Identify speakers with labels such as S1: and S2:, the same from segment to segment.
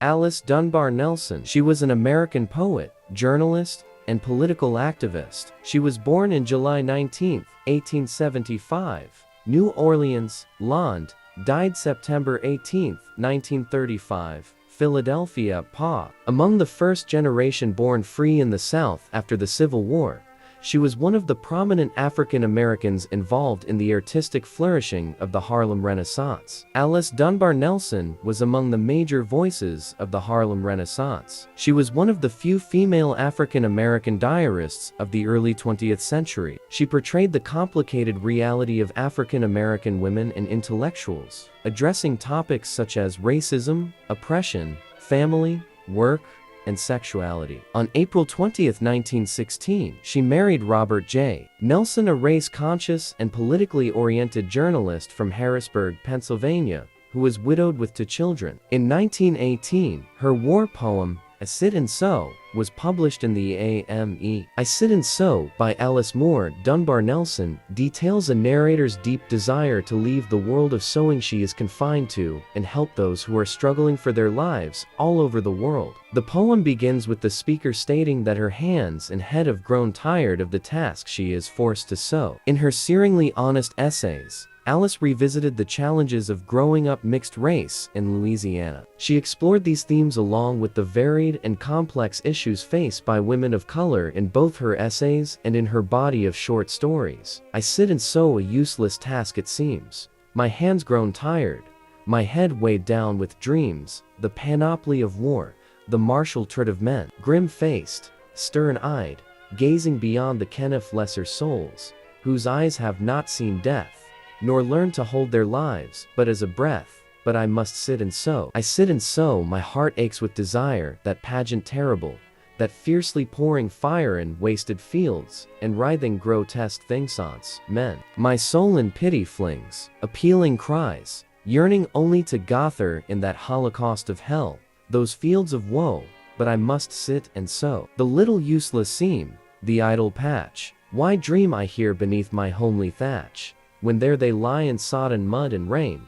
S1: Alice Dunbar Nelson. She was an American poet, journalist, and political activist. She was born in July 19, 1875, New Orleans, Lond, died September 18, 1935, Philadelphia, PA. Among the first generation born free in the South after the Civil War, she was one of the prominent African Americans involved in the artistic flourishing of the Harlem Renaissance. Alice Dunbar Nelson was among the major voices of the Harlem Renaissance. She was one of the few female African American diarists of the early 20th century. She portrayed the complicated reality of African American women and intellectuals, addressing topics such as racism, oppression, family, work, and sexuality. On April 20, 1916, she married Robert J. Nelson, a race-conscious and politically oriented journalist from Harrisburg, Pennsylvania, who was widowed with 2 children. In 1918, her war poem, I Sit and Sew, was published in the AME. I Sit and Sew by Alice Moore Dunbar Nelson details a narrator's deep desire to leave the world of sewing she is confined to and help those who are struggling for their lives all over the world. The poem begins with the speaker stating that her hands and head have grown tired of the task she is forced to sew. In her searingly honest essays, Alice revisited the challenges of growing up mixed race in Louisiana. She explored these themes along with the varied and complex issues faced by women of color in both her essays and in her body of short stories. I sit and sew, a useless task it seems. My hands grown tired, my head weighed down with dreams, the panoply of war, the martial tread of men, grim-faced, stern-eyed, gazing beyond the ken of lesser souls, whose eyes have not seen death, nor learn to hold their lives, but as a breath, but I must sit and sew. I sit and sew, my heart aches with desire, that pageant terrible, that fiercely pouring fire in wasted fields, and writhing grotesque thingsons, men. My soul in pity flings, appealing cries, yearning only to gather in that holocaust of hell, those fields of woe, but I must sit and sew. The little useless seam, the idle patch, why dream I here beneath my homely thatch? When there they lie in sodden mud and rain,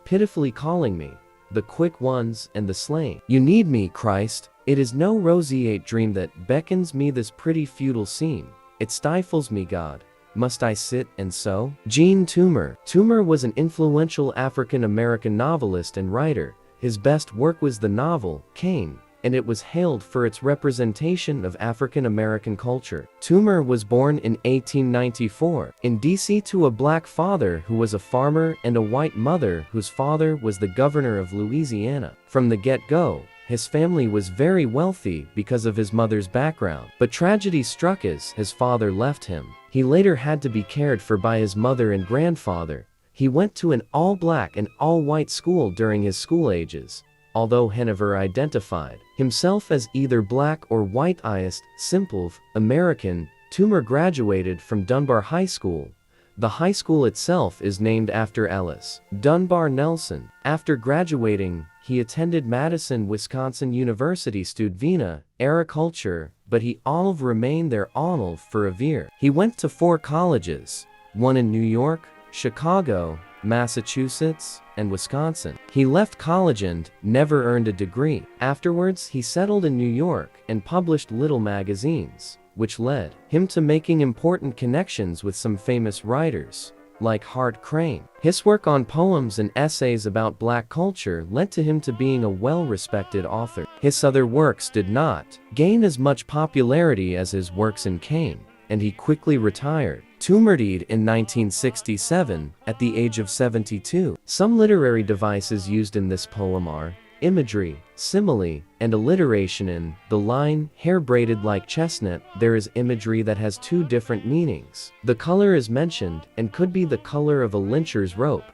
S1: pitifully calling me, the quick ones and the slain. You need me, Christ. It is no roseate dream that beckons me this pretty futile seam. It stifles me, God. Must I sit and sew? Jean Toomer. Toomer was an influential African-American novelist and writer. His best work was the novel, Cain, and it was hailed for its representation of African-American culture. Toomer was born in 1894 in D.C. to a black father who was a farmer and a white mother whose father was the governor of Louisiana. From the get-go, his family was very wealthy because of his mother's background, but tragedy struck as his father left him. He later had to be cared for by his mother and grandfather. He went to an all-black and all-white school during his school ages. Although he never identified himself as either black or white-eyed, simple American, Toomer graduated from Dunbar High School. The high school itself is named after Alice Dunbar Nelson. After graduating, he attended Madison, Wisconsin University Studvina, Agriculture, but he remained there for a year. He went to 4 colleges, one in New York, Chicago, Massachusetts, and Wisconsin. He left college and never earned a degree. Afterwards, he settled in New York and published little magazines, which led him to making important connections with some famous writers, like Hart Crane. His work on poems and essays about black culture led to him to being a well-respected author. His other works did not gain as much popularity as his works in Cain, and he quickly retired. Toomer died in 1967, at the age of 72. Some literary devices used in this poem are imagery, simile, and alliteration. In the line, hair braided like chestnut, there is imagery that has 2 different meanings. The color is mentioned, and could be the color of a lyncher's rope.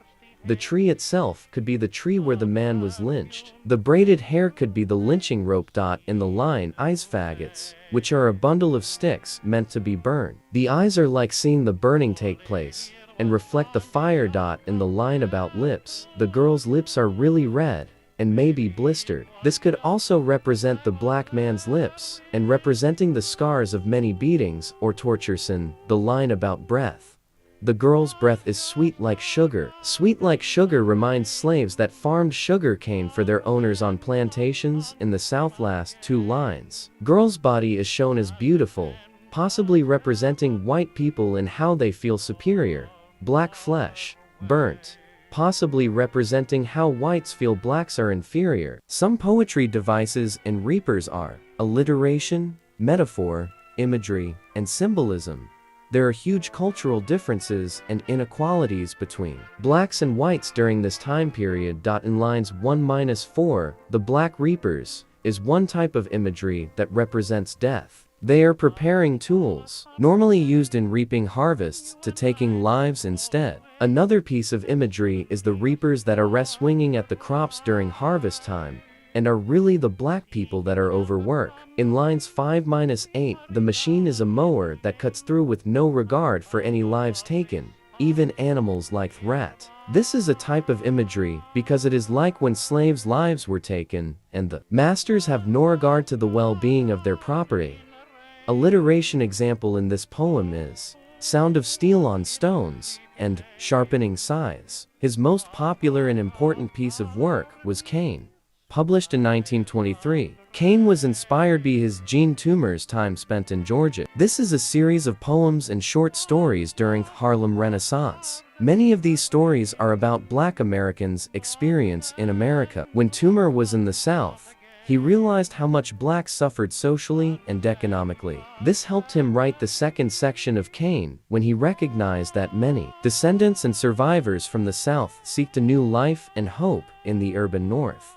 S1: The tree itself could be the tree where the man was lynched. The braided hair could be the lynching rope. In the line, eyes faggots, which are a bundle of sticks meant to be burned. The eyes are like seeing the burning take place, and reflect the fire. In the line about lips, the girl's lips are really red, and may be blistered. This could also represent the black man's lips, and representing the scars of many beatings or tortures. In the line about breath, The girl's breath is sweet like sugar. Sweet like sugar reminds slaves that farmed sugar cane for their owners on plantations in the South. Last two lines. Girl's body is shown as beautiful, possibly representing white people in how they feel superior. Black flesh, burnt, possibly representing how whites feel blacks are inferior. Some poetry devices and reapers are alliteration, metaphor, imagery, and symbolism. There are huge cultural differences and inequalities between blacks and whites during this time period. In lines 1-4, the Black Reapers is one type of imagery that represents death. They are preparing tools, normally used in reaping harvests, to taking lives instead. Another piece of imagery is the reapers that are swinging at the crops during harvest time, and are really the black people that are overwork. In lines 5-8, the machine is a mower that cuts through with no regard for any lives taken, even animals like rat. This is a type of imagery because it is like when slaves' lives were taken, and the masters have no regard to the well-being of their property. Alliteration example in this poem is sound of steel on stones and sharpening scythes. His most popular and important piece of work was Cain, published in 1923. Cain was inspired by his Jean Toomer's time spent in Georgia. This is a series of poems and short stories during Harlem Renaissance. Many of these stories are about Black Americans' experience in America. When Toomer was in the South, he realized how much blacks suffered socially and economically. This helped him write the second section of Cain, when he recognized that many descendants and survivors from the South seeked a new life and hope in the urban North.